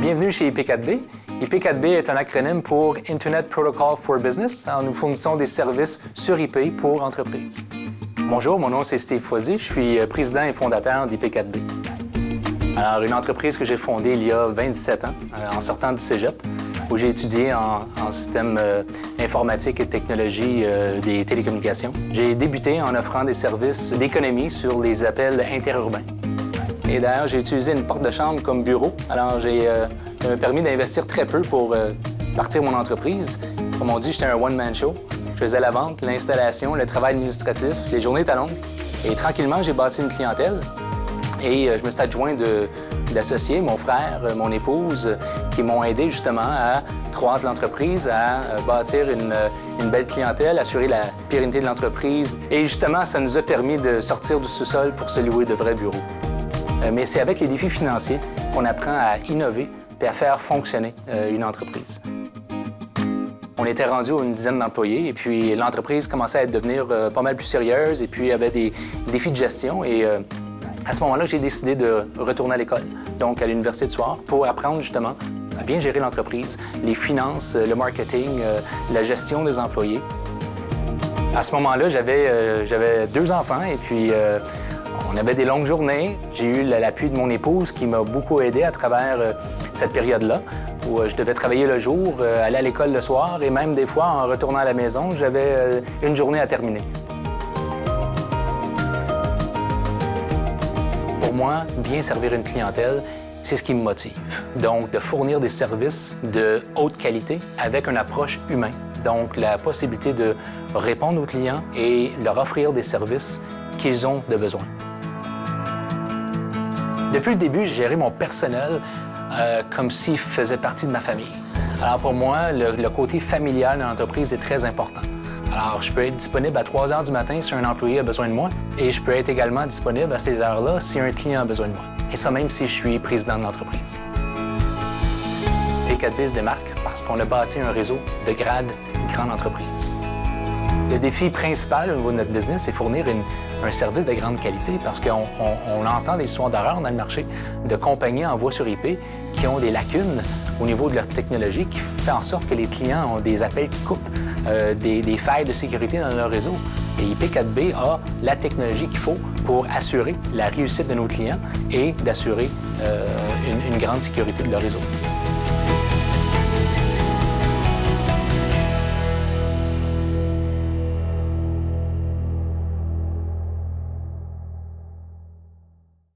Bienvenue chez IP4B. IP4B est un acronyme pour Internet Protocol for Business. Alors, nous fournissons des services sur IP pour entreprises. Bonjour, mon nom c'est Steve Foisy, je suis président et fondateur d'IP4B. Alors, une entreprise que j'ai fondée il y a 27 ans, en sortant du cégep, où j'ai étudié en système informatique et technologie des télécommunications. J'ai débuté en offrant des services d'économie sur les appels interurbains. Et d'ailleurs, j'ai utilisé une porte de chambre comme bureau. Alors, ça m'a permis d'investir très peu pour partir mon entreprise. Comme on dit, j'étais un one-man show. Je faisais la vente, l'installation, le travail administratif. Les journées étaient longues. Et tranquillement, j'ai bâti une clientèle. Et je me suis adjoint d'associés, mon frère, mon épouse, qui m'ont aidé justement à croître l'entreprise, à bâtir une belle clientèle, assurer la pérennité de l'entreprise. Et justement, ça nous a permis de sortir du sous-sol pour se louer de vrais bureaux. Mais c'est avec les défis financiers qu'on apprend à innover et à faire fonctionner une entreprise. On était rendu à une dizaine d'employés et puis l'entreprise commençait à devenir pas mal plus sérieuse et puis avait des défis de gestion. Et à ce moment-là, j'ai décidé de retourner à l'école, donc à l'université de soir, pour apprendre justement à bien gérer l'entreprise, les finances, le marketing, la gestion des employés. À ce moment-là, j'avais 2 enfants et puis on avait des longues journées. J'ai eu l'appui de mon épouse qui m'a beaucoup aidé à travers cette période-là, où je devais travailler le jour, aller à l'école le soir et même des fois, en retournant à la maison, j'avais une journée à terminer. Pour moi, bien servir une clientèle, c'est ce qui me motive. Donc, de fournir des services de haute qualité avec une approche humaine. Donc, la possibilité de répondre aux clients et leur offrir des services qu'ils ont de besoin. Depuis le début, j'ai géré mon personnel comme s'il faisait partie de ma famille. Alors pour moi, le côté familial de l'entreprise est très important. Alors je peux être disponible à 3 heures du matin si un employé a besoin de moi et je peux être également disponible à ces heures-là si un client a besoin de moi. Et ça même si je suis président de l'entreprise. IP4B se démarque parce qu'on a bâti un réseau de grades grande entreprise. Le défi principal au niveau de notre business, c'est fournir un service de grande qualité parce qu'on entend des histoires d'horreur dans le marché de compagnies en voie sur IP qui ont des lacunes au niveau de leur technologie qui fait en sorte que les clients ont des appels qui coupent, des failles de sécurité dans leur réseau. Et IP4B a la technologie qu'il faut pour assurer la réussite de nos clients et d'assurer une grande sécurité de leur réseau.